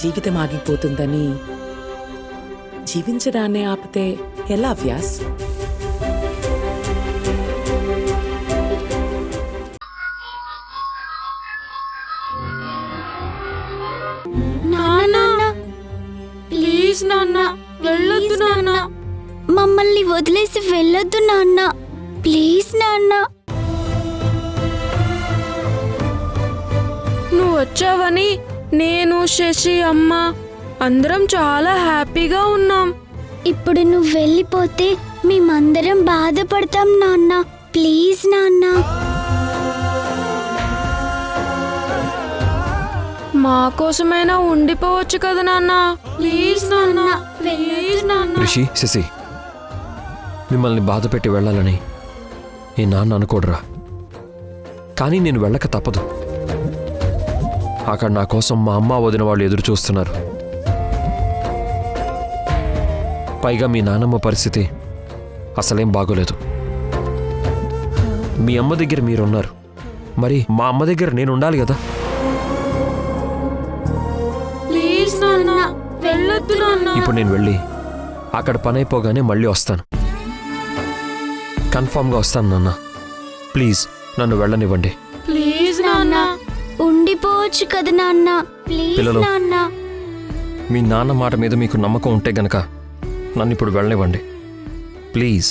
జీవితం ఆగిపోతుందని జీవించడాన్ని ఆపితే ఎలా వ్యాస్? ప్లీజ్ నాన్న, వెళ్ళొద్దు నాన్న. మమ్మల్ని వదిలేసి వెళ్ళొద్దు నాన్న, ప్లీజ్ నాన్న. నువ్వు వచ్చావని నేను, శశి, అమ్మ అందరం చాలా హ్యాపీగా ఉన్నాం. ఇప్పుడు నువ్వు వెళ్ళిపోతే మేమందరం బాధపడతాం నాన్న, ప్లీజ్ నాన్న. మా కోసమైనా ఉండిపోవచ్చు కదా నాన్న, ప్లీజ్ నాన్న, ప్లీజ్ నాన్న. రిషి, శశి, మిమ్మల్ని బాధ పెట్టి వెళ్ళాలని ఈ నాన్న అనుకోడరా. కానీ నేను వెళ్ళక తప్పదు. అక్కడ నా కోసం మా అమ్మ వదిన వాళ్ళు ఎదురు చూస్తున్నారు. పైగా మీ నాన్నమ్మ పరిస్థితి అసలేం బాగోలేదు. మీ అమ్మ దగ్గర మీరున్నారు, మరి మా అమ్మ దగ్గర నేను ఉండాలి కదా. ప్లీజ్ నాన్న, వెళ్ళొద్దు నాన్న. ఇప్పుడు నేను వెళ్ళి అక్కడ పని అయిపోగానే మళ్ళీ వస్తాను. కన్ఫామ్గా వస్తాను నాన్న. ప్లీజ్ నన్ను వెళ్ళనివ్వండి. ప్లీజ్ నాన్న. ఉండిపోవచ్చు కదా నాన్న, ప్లీజ్ పిల్లలు. నాన్న. మీ నాన్న మాట మీద మీకు నమ్మకం ఉంటే గనక నన్ను ఇప్పుడు వెళ్ళనివ్వండి ప్లీజ్.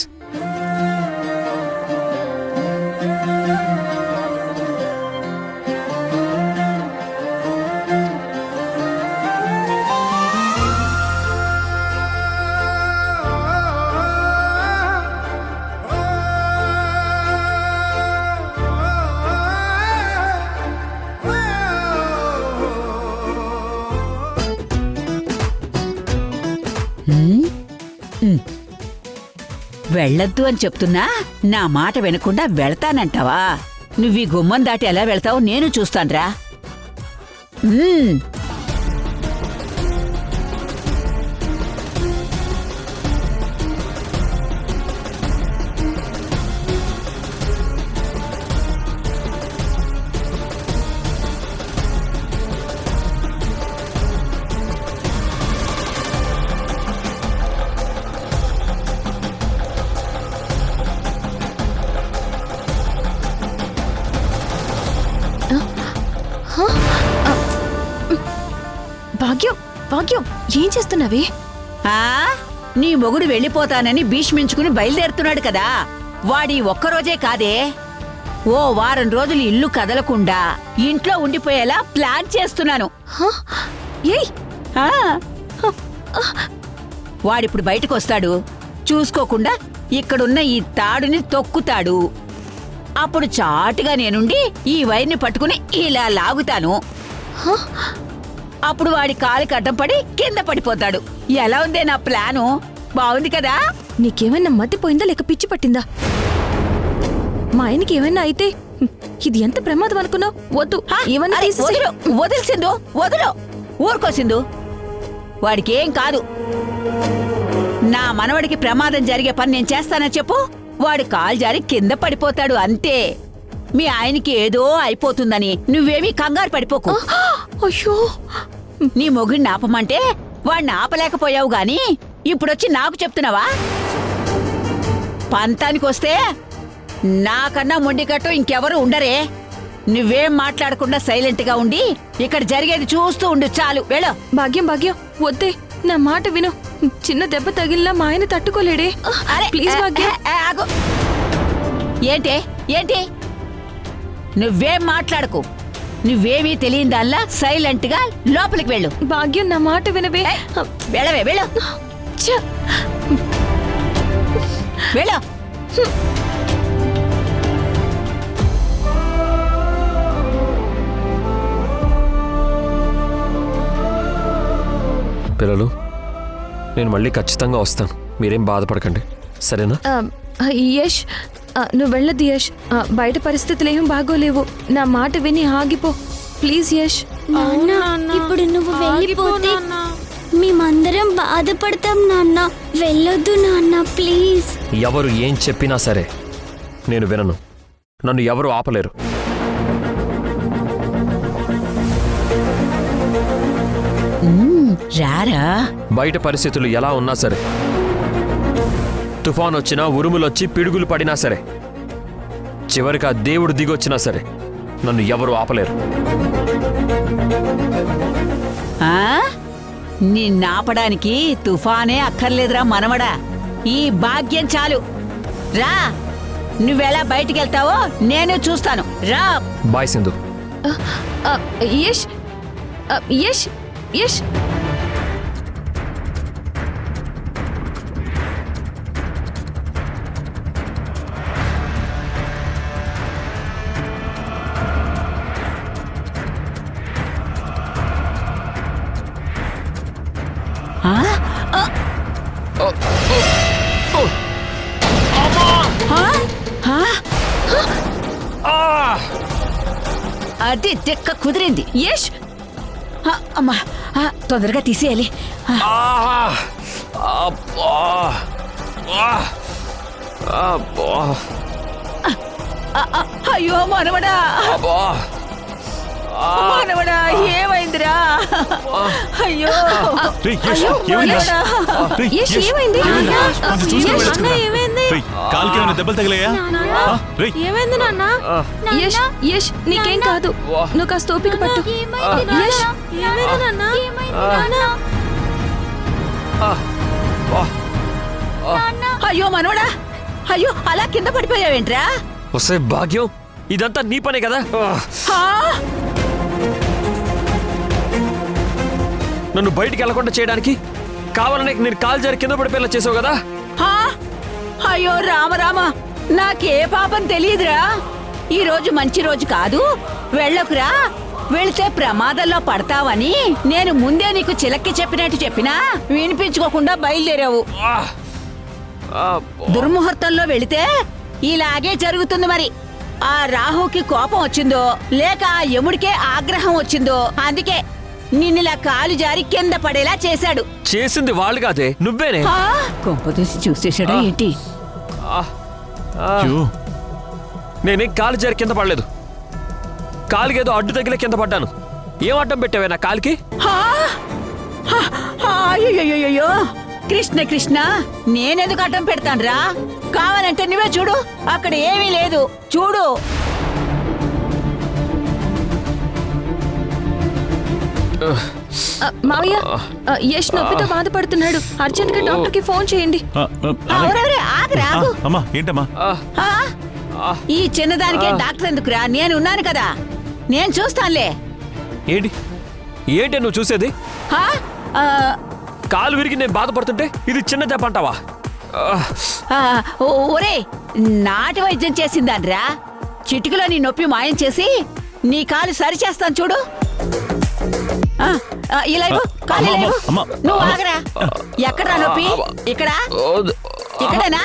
వెళ్ళొద్దు అని చెప్తున్నా నా మాట వినకుండా వెళ్తానంటావా? నువ్వీ గుమ్మం దాటి ఎలా వెళ్తావో నేను చూస్తాన్రా. భాగ్యం, భాగ్యం, ఏం చేస్తున్నావే? నీ మొగుడు వెళ్ళిపోతానని భీష్మించుకుని బయలుదేరుతున్నాడు కదా, వాడి ఒక్కరోజే కాదే, ఓ వారం రోజులు ఇల్లు కదలకుండా ఇంట్లో ఉండిపోయేలా ప్లాన్ చేస్తున్నాను. ఏయ్, వాడిప్పుడు బయటకు వస్తాడు, చూసుకోకుండా ఇక్కడున్న ఈ తాడుని తొక్కుతాడు. అప్పుడు చాటుగా నేనుండి ఈ వైర్ని పట్టుకుని ఇలా లాగుతాను. అప్పుడు వాడి కాలికి అడ్డం పడి కింద పడిపోతాడు. ఎలా ఉందే నా ప్లాను? బాగుంది కదా? నీకేమైనా మతిపోయిందా లేక పిచ్చి పట్టిందా? మా ఆయనకి ఏమైనా అయితే ఇది ఎంత ప్రమాదం అనుకున్నావు? వద్దు, ఏమన్నా తీసేసేయ్. వదిలిసిందు, వదులు, ఊరుకోసిందు. వాడికి ఏం కాదు. నా మనవడికి ప్రమాదం జరిగే పని నేను చేస్తానని చెప్పు, వాడు కాలు జారి కింద పడిపోతాడు అంతే. మీ ఆయనకి ఏదో అయిపోతుందని నువ్వేమీ కంగారు పడిపోకు. అయ్యో, నీ మొగుడిని ఆపమంటే వాడిని ఆపలేకపోయావు గాని ఇప్పుడొచ్చి నాకు చెప్తున్నావా? పంతానికొస్తే నాకన్నా మొండికట్టు ఇంకెవరు ఉండరే. నువ్వేం మాట్లాడకుండా సైలెంట్గా ఉండి ఇక్కడ జరిగేది చూస్తూ ఉండు చాలు. వెళ్ళు. భాగ్యం, భాగ్యం, వద్దే, నా మాట విను. చిన్న దెబ్బ తగిలినా మా ఆయన తట్టుకోలేడే. ప్లీజ్ భాగ్యం. ఆగు. ఏంటి ఏంటి? నువ్వేం మాట్లాడకు. నువ్వేమీ తెలియదల్లా సైలెంట్ గా లోపలికి వెళ్ళు. భాగ్యం, నా మాట వినవే. వెళ్ళవే, వెళ్ళు. వెళ్ళు. పిల్లలు, నేను మళ్ళీ ఖచ్చితంగా వస్తాను, మీరేం బాధపడకండి, సరేనా? యష్, నువ్వు వెళ్ళదు యష్. బయట పరిస్థితులు ఏం బాగోలేవు. నా మాట విని ఆగిపో ప్లీజ్ యష్. నాన్న, ఇప్పుడు నువ్వు వెళ్ళిపోతే మేమందరం బాధపడతాం నాన్న, వెళ్ళొద్దు నాన్న, ప్లీజ్. ఎవరు ఏం చెప్పినా సరే నేను వినను. నన్ను ఎవరు ఆపలేరు. రారా. బయట పరిస్థితులు ఎలా ఉన్నా సరే, తుఫాన్ వచ్చినా, ఉరుములొచ్చి పిడుగులు పడినా సరే, చివరికి ఆ దేవుడు దిగొచ్చినా సరే నన్ను ఎవరు ఆపలేరు. ఆ? నిన్నాపడానికి తుఫానే అక్కర్లేదురా మనవడా. ఈ భాగ్యం చాలు. రా, నువ్వెలా బయటికెళ్తావో నేను చూస్తాను. రా. బాయ్ సింధు. యష్ యష్ యష్ ఆ? ఆ? ఆ? ఆ? అది తెక్క కుదిరింది. యష్ అమ్మా, తొందరగా తీసేయాలి. అయ్యో మనవడా, మనవడా, ఏమైందిరా? అయ్యో మనవడా. యష్ ఏమైంది? కాలుకి ఏమైనా దెబ్బలు తగిలాయా? ఏమైంది నాన్న? యష్ యష్ నీకేం కాదు, నువ్వు కాస్త ఓపిక పట్టు. యష్ ఏమైంది నాన్న? అయ్యో మనవడా, అయ్యో అలా కింద పడిపోయావేంట్రా? వస్తే భాగ్యం, ఇదంతా నీ పనే కదా. ఆ? నన్ను బయటికి వెళ్లకుండా చేయడానికి కావాలనే నేను కాలు జారి కింద పడిపోయేలా చేసావు కదా. ఆ? అయ్యో రామ, నాకే పాపం తెలియదురా. ఈ రోజు మంచి రోజు కాదు, వెళ్ళకురా. వెళితే ప్రమాదంలో పడతావని నేను ముందే నీకు చిలక్కి చెప్పినట్టు చెప్పినా వినిపించుకోకుండా బయలుదేరావు. దుర్ముహూర్తంలో వెళితే ఇలాగే జరుగుతుంది మరి. ఆ రాహుకి కోపం వచ్చిందో లేక ఆ యముడికే ఆగ్రహం వచ్చిందో, అందుకే నిన్నిలా కాలు జారి కింద పడేలా చేశాడు. చేసింది వాళ్ళు కాదే, నువ్వేనే. కొంపదీసి చూసేశాడా ఏంటి? నేనేం కాలు జారి కింద పడలేదు. కాలుకేదో అడ్డు తగిలే కింద పడ్డాను. ఏం అడ్డం పెట్టావే నా కాలుకి? అయ్యో కృష్ణ కృష్ణ, నేనెందుకు అడ్డం పెడతానురా? కావాలంటే నువ్వే చూడు, అక్కడ ఏమీ లేదు. చూడు. మావయ్య, యష్ నొప్పితో బాధపడుతున్నాడు, అర్జెంట్ గా డాక్టర్ కి ఫోన్ చేయండి. ఆగు. అమ్మా ఏంటమ్మా? ఆ? ఈ చిన్నదానికే డాక్టర్ ఎందుకురా? నేను ఉన్నాను కదా, నేను చూస్తానులే. ఏంటి ఏంటి నువ్వు చూసేది? ఆ? ఆ, కాలు విరిగి నేను బాధపడుతుంటే ఇది చిన్న దెబ్బ అంటావా? ఒరే, నాటి వైద్యం చేసిందాన్రా. చిటికలో నీ నొప్పి మాయం చేసి నీ కాలు సరి చేస్తాను చూడు. ఇలా ఇవ్వు, కాలు ఇలా ఇవ్వు. నువ్వు ఆగరా. ఎక్కడా నొప్పి? ఇక్కడ? ఇక్కడేనా?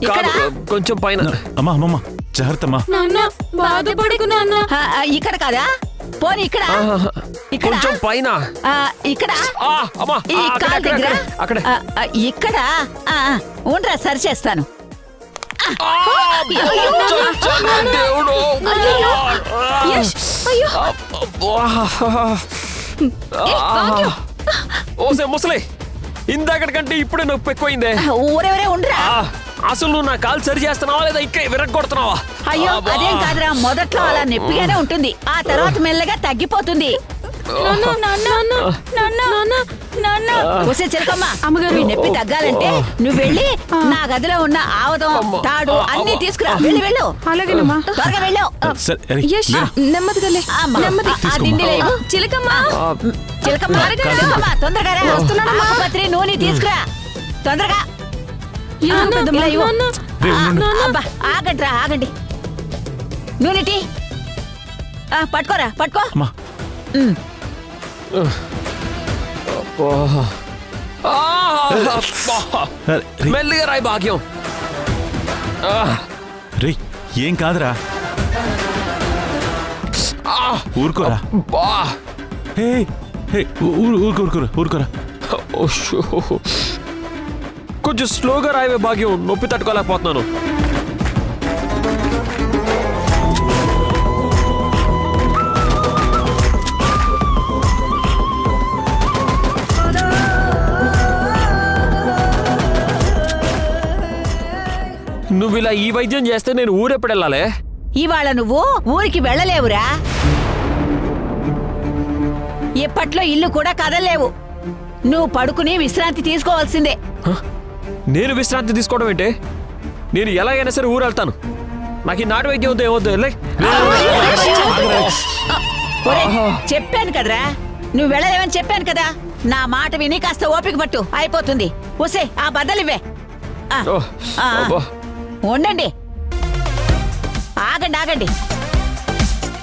ఇక్కడ? కొంచెం పైన. అమ్మా జాగ్రత్తమ్మా. బాధపడకు నాన్న. ఇక్కడ కాదా? పోనీ ఇక్కడ? ఇక్కడ? కొంచెం పైన. ఇక్కడ? అమ్మా, ఈ కాలు దగ్గర? అక్కడ. ఇక్కడ? ఉండరా, సరి చేస్తాను. దేవుడు. యష్ అయ్యో ఓసే ముసలి, ఇందాకటికంటే ఇప్పుడే నొప్పి ఎక్కువైందే. ఊరెవరే ఉండరా. అసలు నువ్వు నా కాలు సరి చేస్తున్నావా లేదా ఇంకా విరగొడుతున్నావా? అయ్యో అదేం కాదురా, మొదట్లో అలా నొప్పిగానే ఉంటుంది, ఆ తర్వాత మెల్లగా తగ్గిపోతుంది. చిలకమ్మ, మీ నొప్పి తగ్గాలంటే నువ్వు వెళ్ళి నా గదిలో ఉన్న ఆవదం, తాడు అన్ని తీసుకురా. వెళ్ళు. అలాగేనమ్మా. త్వరగా వెళ్ళు. యష్ నెమ్మదిగా లే. నెమ్మది. ఆ దిండిలో ఇవ్వు. చిలకమ్మ, చిలకమ్మ, తొందరగా రా. ఆకుపత్రి నూనె తీసుకురా తొందరగా. ఇలా ఇవ్వు. అబ్బా, ఆగండి. నూనె టీ పట్టుకోరా, పట్టుకో. మెల్లిగా రాయి భాగ్యం. రే ఏం కాదురా, ఊరుకోరా. ఊరుకోరా. కొంచెం స్లోగా రాయవే భాగ్యం, నొప్పి తట్టుకోలేకపోతున్నాను. నువ్వు ఇలా ఈ వైద్యం చేస్తే నేను ఊరెప్పుడు వెళ్ళాలే? ఇవాళ నువ్వు ఊరికి వెళ్ళలేవురా. ఇప్పట్లో ఇల్లు కూడా కదలలేవు. నువ్వు పడుకుని విశ్రాంతి తీసుకోవాల్సిందే. హ? నేను విశ్రాంతి తీసుకోవడం ఏంటి? నేను ఎలాగైనా సరే ఊరు వెళ్తాను. నాకు ఈ నాటు వైద్యం వద్దు, ఏమొద్దు. ఒరేయ్, చెప్పాను కదరా, నువ్వు వెళ్ళలేవని చెప్పాను కదా. నా మాట విని కాస్త ఓపిక పట్టు, అయిపోతుంది. ఒసే, ఆ బద్దలివ్వే. ఆ, ఆ, ఉండండి. ఆగండి ఆగండి,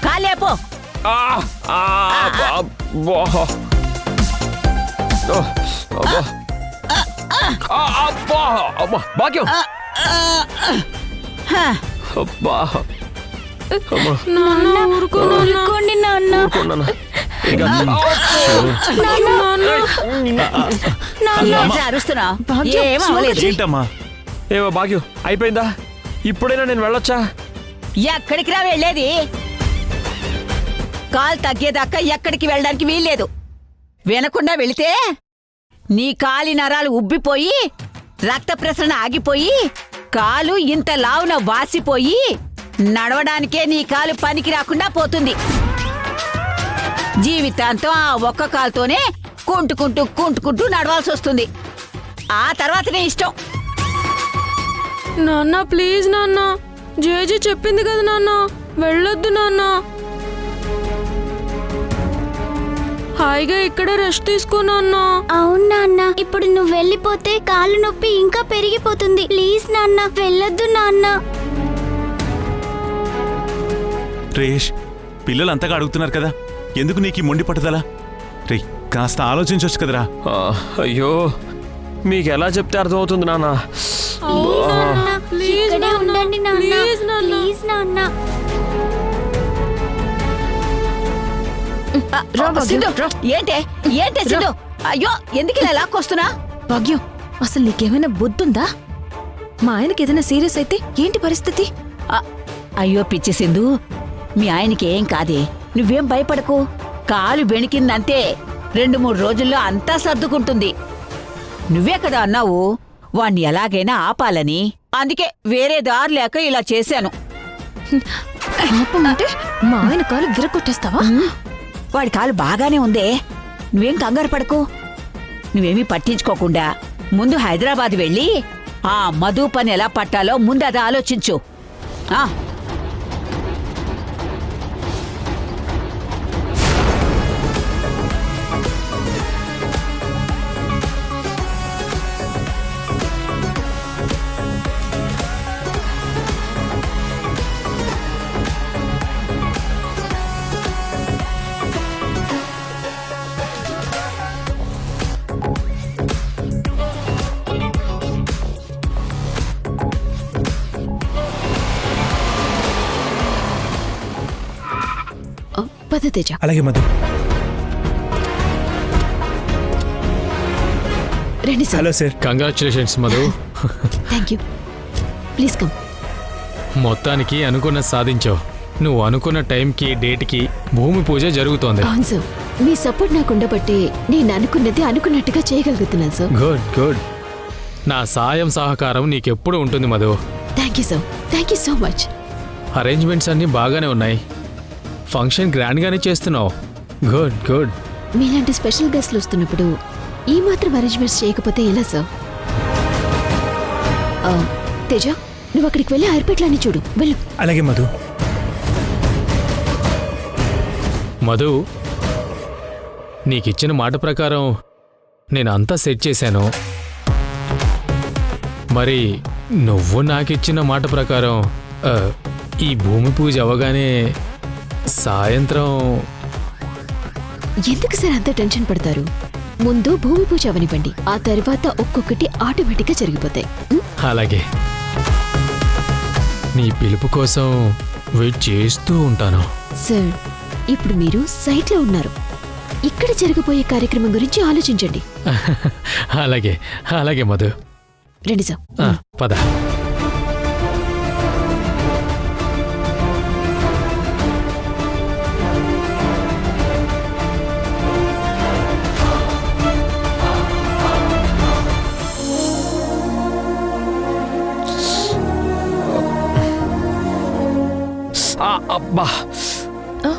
కాలేపో. భాగ్యం హ, ఊరుకోండి నాన్న. ఏంట్రా అరుస్తున్నావ్? ఏం అవ్వలేదు. ఏంటమ్మా? ఏమో భాగ్యం, అయిపోయిందా? ఇప్పుడైనా నేను వెళ్ళొచ్చా? ఎక్కడికి రా వెళ్ళేది? కాలు తగ్గేదాకా ఎక్కడికి వెళ్ళడానికి వీల్లేదు. వినకుండా వెళితే నీ కాలి నరాలు ఉబ్బిపోయి రక్త ప్రసరణ ఆగిపోయి కాలు ఇంత లావున వాసిపోయి నడవడానికే నీ కాలు పనికి రాకుండా పోతుంది. జీవితాంతం ఆ ఒక్క కాలుతోనే కుంటుకుంటూ నడవాల్సి వస్తుంది. ఆ తర్వాత నీ ఇష్టం. నాన్న ప్లీజ్ నాన్న, జేజీ చెప్పింది కదా నాన్న, వెళ్ళొద్దు నాన్న. హాయిగా ఇక్కడ రెస్ట్ తీసుకో నాన్న. అవును నాన్న, ఇప్పుడు నువ్వు వెళ్ళిపోతే కాలు నొప్పి ఇంకా పెరిగిపోతుంది. ప్లీజ్ నాన్న, వెళ్ళొద్దు నాన్న. రేష్, పిల్లలు అంతగా అడుగుతున్నారు కదా, ఎందుకు నీకు ఈ మొండి పట్టుదలా? రే, కాస్త ఆలోచించవచ్చు కదరా. అయ్యో, మీకు ఎలా చెప్తే అర్థమవుతుంది నాన్న. ప్లీజ్ నాన్న, ఇక్కడే ఉండండి నాన్న. ప్లీజ్ నాన్న. సింధు, ఏంటే సింధు? అయ్యో, ఎందుకు ఇలా లాక్కొస్తున్నా? భాగ్యం, అసలు నీకేమైనా బుద్ధుందా? మా ఆయనకి ఏదైనా సీరియస్ అయితే ఏంటి పరిస్థితి? అయ్యో పిచ్చి సింధు, మీ ఆయనకి ఏం కాదే, నువ్వేం భయపడకు. కాలు బెణికిందంతే, 2-3 రోజుల్లో అంతా సర్దుకుంటుంది. నువ్వే కదా అన్నావు వాణ్ణి ఎలాగైనా ఆపాలని. అందుకే వేరే దారి లేక ఇలా చేశాను. ఆపమంటే మా ఆయన కాలు విరగొట్టేస్తావా? వాడి కాలు బాగానే ఉందే, నువ్వేం కంగారు పడకు. నువ్వేమీ పట్టించుకోకుండా ముందు హైదరాబాద్ వెళ్ళి ఆ మధు పని ఎలా పట్టాలో ముందు అది ఆలోచించు. ఆ పద తేజ. అలాగే మధు. రండి sir. Hello sir. Congratulations Madhu. Thank you. Please come. మొత్తానికి అనుకున్న సాధించావు. నువ్వు అనుకున్న టైంకి డేట్కి భూమి పూజ జరుగుతోంది. అవును సార్, మీ సపోర్ట్ నాకు ఉండబట్టి నేను అనుకున్నది అనుకున్నట్టుగా చేయగలుగుతున్నాను సార్. Good good. నా సాయం సహకారం నీకెప్పుడు ఉంటుంది Madhu. Thank you sir, thank you so much. Arrangements అన్నీ బాగానే ఉన్నాయి. ఫంక్షన్ గ్రాండ్గానే చేస్తున్నావు. Good good. మీలాంటి స్పెషల్ గెస్ట్లు వస్తున్నప్పుడు ఈ మాత్రం అరేంజ్మెంట్స్ చేయకపోతే ఎలా సార్? తేజ, నువ్వు అక్కడికి వెళ్ళి ఐర్పెట్లన్నీ చూడు, వెళ్ళు. అలాగే మధు. మధు, నీకిచ్చిన మాట ప్రకారం నేను అంతా సెట్ చేశాను. మరి నువ్వు నాకిచ్చిన మాట ప్రకారం ఈ భూమి పూజ అవగానే సాయంత్రం. ఎందుకు సార్ అంత టెన్షన్ పడతారు? ముందు భూమి పూజ అవనివ్వండి, ఆ తర్వాత ఒక్కొక్కటి ఆటోమేటిక్గా జరిగిపోతాయి. అలాగే, నీ పిలుపు కోసం వెయిట్ చేస్తూ ఉంటాను. సార్, ఇప్పుడు మీరు సైట్లో ఉన్నారు. ఇక్కడ జరగబోయే కార్యక్రమం గురించి ఆలోచించండి. అలాగే అలాగే మధు. రండి సార్. పద. అబ్బా ఆ?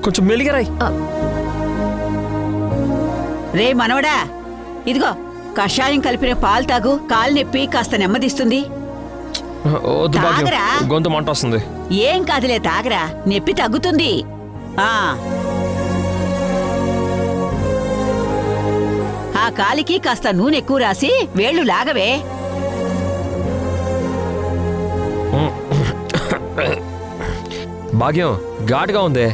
కొంచెం మెలిగరాయి. రే మనవడా, ఇదిగో కషాయం కలిపిన పాలు తాగు. కాలు నొప్పి కాస్త నెమ్మదిస్తుంది. వద్దు భాగ్యం, తాగరా? గొంతు మంట వస్తుంది. ఏం కాదులే, తాగరా, నొప్పి తగ్గుతుంది. ఆ కాలికి కాస్త నూనె ఎక్కువ రాసి వేళ్ళు లాగవే. భాగ్యం ఘాటుగా ఉందే.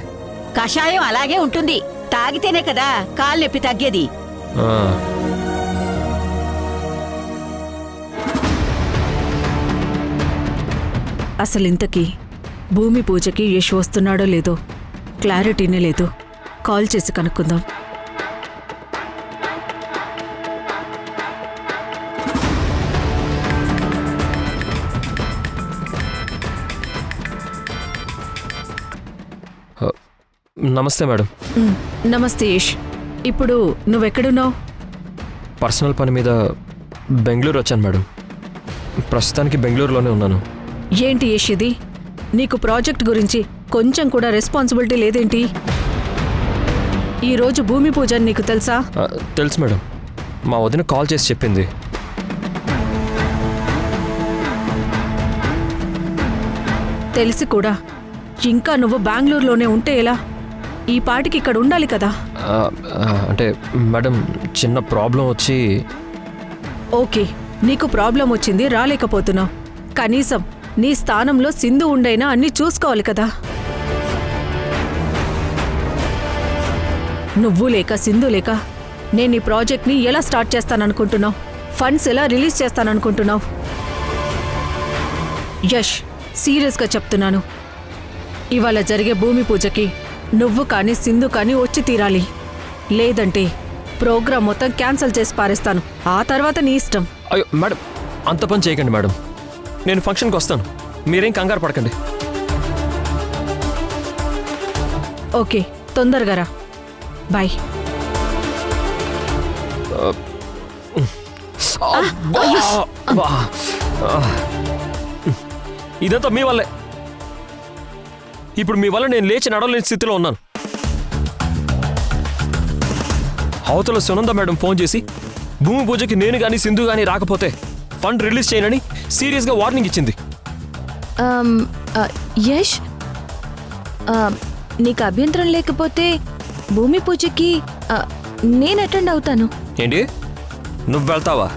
కషాయం అలాగే ఉంటుంది, తాగితేనే కదా కాలు నొప్పి తగ్గేది. ఆ. అసలింతకీ భూమి పూజకి యశ్ వస్తున్నాడో లేదో క్లారిటీనే లేదు. కాల్ చేసి కనుక్కుందాం. నమస్తే మేడం. నమస్తే యశ్. ఇప్పుడు నువ్వెక్కడున్నావు? పర్సనల్ పని మీద బెంగళూరు వచ్చాను మేడం. ప్రస్తుతానికి బెంగళూరులోనే ఉన్నాను. ఏంటి యశ్ ఇది? నీకు ప్రాజెక్ట్ గురించి కొంచెం కూడా రెస్పాన్సిబిలిటీ లేదేంటి? ఈరోజు భూమి పూజ అని నీకు తెలుసా? తెలుసు మేడం, మా వదిన కాల్ చేసి చెప్పింది. తెలిసి కూడా ఇంకా నువ్వు బెంగళూరులోనే ఉంటే ఎలా? ఈ పాటికి ఇక్కడ ఉండాలి కదా. అంటే మేడం చిన్న ప్రాబ్లం వచ్చి. ఓకే, నీకు ప్రాబ్లం వచ్చింది, రాలేకపోతున్నావు. కనీసం నీ స్థానంలో సింధు ఉండైనా అన్నీ చూసుకోవాలి కదా. నువ్వు లేక సింధు లేక నేను ఈ ప్రాజెక్ట్ని ఎలా స్టార్ట్ చేస్తాననుకుంటున్నావు? ఫండ్స్ ఎలా రిలీజ్ చేస్తాననుకుంటున్నావు? యష్, సీరియస్గా చెప్తున్నాను, ఇవాళ జరిగే భూమి పూజకి నువ్వు కానీ సింధు కానీ వచ్చి తీరాలి. లేదంటే ప్రోగ్రాం మొత్తం క్యాన్సిల్ చేసి పారేస్తాను. ఆ తర్వాత నీ ఇష్టం. అయ్యో మేడం, అంత పని చేయకండి మేడం. నేను ఫంక్షన్కి వస్తాను, మీరేం కంగారు పడకండి. ఓకే, తొందరగా రా. బాయ్. ఇదంతా మీ వల్లే. ఇప్పుడు మీ వల్ల నేను లేచి నడవలేని స్థితిలో ఉన్నాను. అవతల సునంద మేడం ఫోన్ చేసి భూమి పూజకి నేను కానీ సింధు కానీ రాకపోతే ఫండ్ రిలీజ్ చేయనని సీరియస్గా వార్నింగ్ ఇచ్చింది. యష్, నీకు అభ్యంతరం లేకపోతే భూమి పూజకి నేను అటెండ్ అవుతాను. ఏంటి, నువ్వు వెళ్తావా?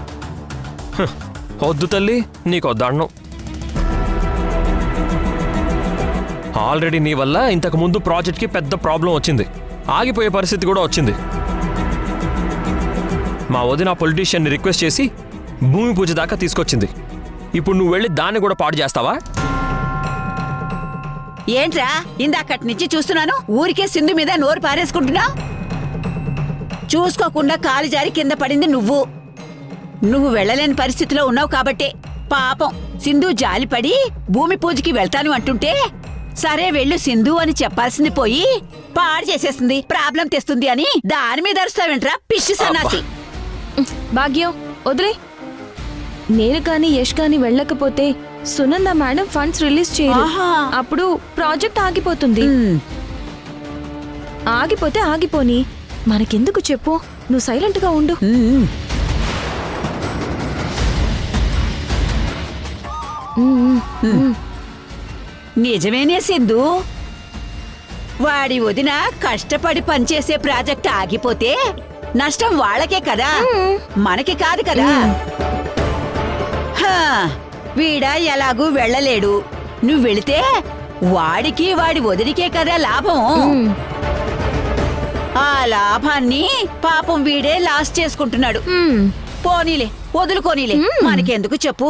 వద్దు తల్లి, నీకు దండం. ఆల్రెడీ నీ వల్ల ఇంతకు ముందు ప్రాజెక్ట్కి పెద్ద ప్రాబ్లం వచ్చింది, ఆగిపోయే పరిస్థితి కూడా వచ్చింది. మా వదిన పొలిటీషియన్ని రిక్వెస్ట్ చేసి భూమి పూజ దాకా తీసుకొచ్చింది. ఇప్పుడు నువ్వు వెళ్ళి దాన్ని కూడా పాడు చేస్తావా? ఏంట్రా, ఇందాకటి నుంచి చూస్తున్నాను, ఊరికే సింధు మీద నోరు పారేసుకుంటున్నావు. చూసుకోకుండా కాలు జారి కింద పడింది నువ్వు వెళ్ళలేని పరిస్థితిలో ఉన్నావు కాబట్టే. పాపం సింధు జాలిపడి భూమి పూజకి వెళ్తాను అంటుంటే సరే వెళ్ళు సింధు అని చెప్పాల్సింది పోయి పాడు చేసేస్తుంది, ప్రాబ్లం తెస్తుంది అని దాని మీద అరుస్తావేంట్రా పిచ్చి సన్నాసి. భాగ్యం వదిలే. నేను కానీ యష్ కానీ వెళ్ళకపోతే సునంద మేడం ఫండ్స్ రిలీజ్ చేయరు. అప్పుడు ప్రాజెక్ట్ ఆగిపోతుంది. ఆగిపోతే ఆగిపోని, మనకెందుకు చెప్పు? నువ్వు సైలెంట్ గా ఉండు. నిజమేనే సింధు, వాడి వదిన కష్టపడి పనిచేసే ప్రాజెక్ట్ ఆగిపోతే నష్టం వాళ్ళకే కదా, మనకి కాదు కదా. వీడా ఎలాగూ వెళ్ళలేడు, నువ్వు వెళితే వాడికి వాడి వదిలికే కదా లాభం. ఆ లాభాన్ని పాపం వీడే లాస్ చేసుకుంటున్నాడు. పోనీలే, వదులుకోనీలే, మనకెందుకు చెప్పు.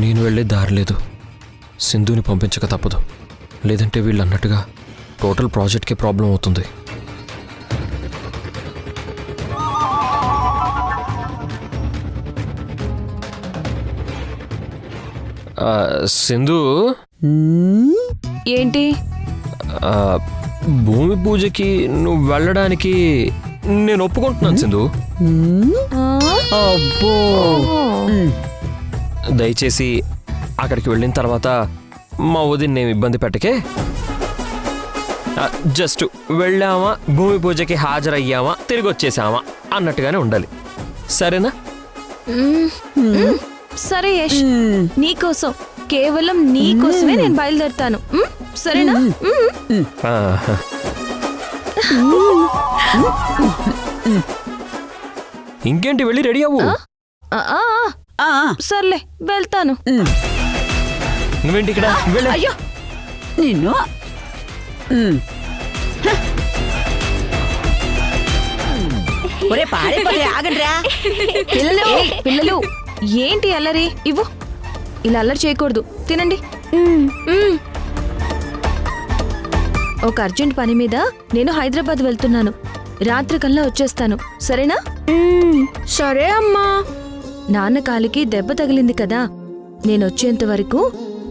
నేను వెళ్ళే దారి లేదు, సింధుని పంపించక తప్పదు. లేదంటే వీళ్ళు అన్నట్టుగా టోటల్ ప్రాజెక్ట్కి ప్రాబ్లం అవుతుంది. సింధు, ఏంటి? భూమి పూజకి నువ్వు వెళ్ళడానికి నేను ఒప్పుకుంటున్నాను సింధు. అబ్బో, దయచేసి అక్కడికి వెళ్ళిన తర్వాత మా వదిన్ని ఏమి ఇబ్బంది పెట్టకే. జస్ట్ వెళ్ళామా, భూమి పూజకి హాజరయ్యామా, తిరిగి వచ్చేసామా అన్నట్టుగానే ఉండాలి. సరేనా? సరే యష్, నీకోసం, కేవలం నీకోసమే నేను బయలుదేరుతాను. సరేనా? ఆహా. ఇంకేంటి, వెళ్ళి రెడీ అవ్వు. ఆ, ఆ, ఆ, సర్లే వెళ్తాను. నువ్వేంటి ఇక్కడ? వెళ్ళు. అయ్యో నిన్ను ఒరే పారిపోతే ఆగండ్రా పిల్లలు పిల్లలు, ఏంటి అల్లరి? ఇవ్వు. ఇలా అల్లరి చేయకూడదు. తినండి. మ్మ్. ఒక అర్జెంట్ పని మీద నేను హైదరాబాద్ వెళ్తున్నాను. రాత్రికల్లా వచ్చేస్తాను. సరేనా? సరే అమ్మా. నాన్న కాలికి దెబ్బ తగిలింది కదా, నేనొచ్చేంత వరకు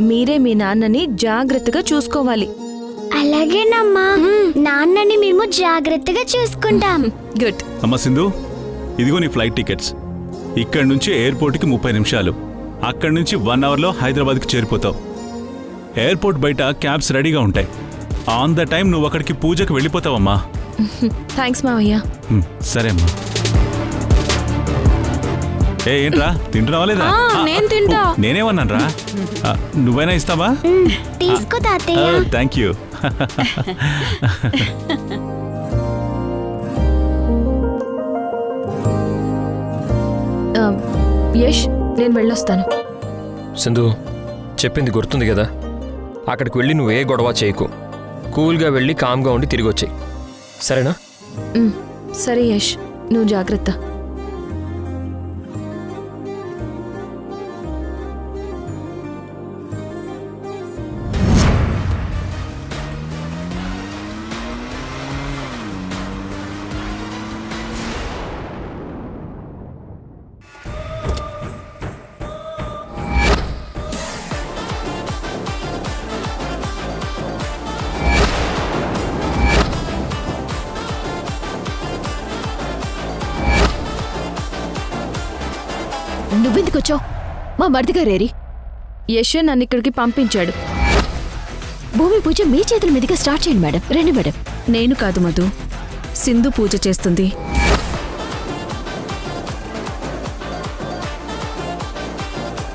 మీరే మీ నాన్నని జాగ్రత్తగా చూసుకోవాలి. అలాగేనమ్మా, నాన్నని మేము జాగ్రత్తగా చూసుకుంటాం. గుడ్. అమ్మ సింధు, ఇదిగో నీ ఫ్లైట్ టికెట్స్. ఇక్కడి నుంచి ఎయిర్పోర్ట్కి 30 నిమిషాలు, అక్కడి నుంచి 1 అవర్లో హైదరాబాద్కి చేరిపోతావు. ఎయిర్పోర్ట్ బయట క్యాబ్స్ రెడీగా ఉంటాయి. ఆన్ ద టైం నువ్వు అక్కడికి పూజకి వెళ్ళిపోతావమ్మా. థ్యాంక్స్ మావయ్య. సరే అమ్మా. ఏంట్రా, తింటున్నావా లేదా? నేను తింటా. నేనేమన్నాను రా, నువ్వైనా ఇస్తావా? తీసుకో తాతయ్య. Thank you. యష్, నేను వెళ్ళొస్తాను. సింధు, చెప్పింది గుర్తుంది కదా? అక్కడికి వెళ్ళి నువ్వే గొడవ చేయకు. కూల్గా వెళ్ళి కామ్గా ఉండి తిరిగి వచ్చేయి. సరేనా? సరే యష్, నువ్వు జాగ్రత్త. నువ్వెందుకొచ్చావు? మా మరిదిగారేరి? యష్ నన్ను ఇక్కడికి పంపించాడు. భూమి పూజ మీ చేతుల మీదుగా స్టార్ట్ చేయండి మేడం. రండి మేడం. నేను కాదు మధు, సింధు పూజ చేస్తుంది.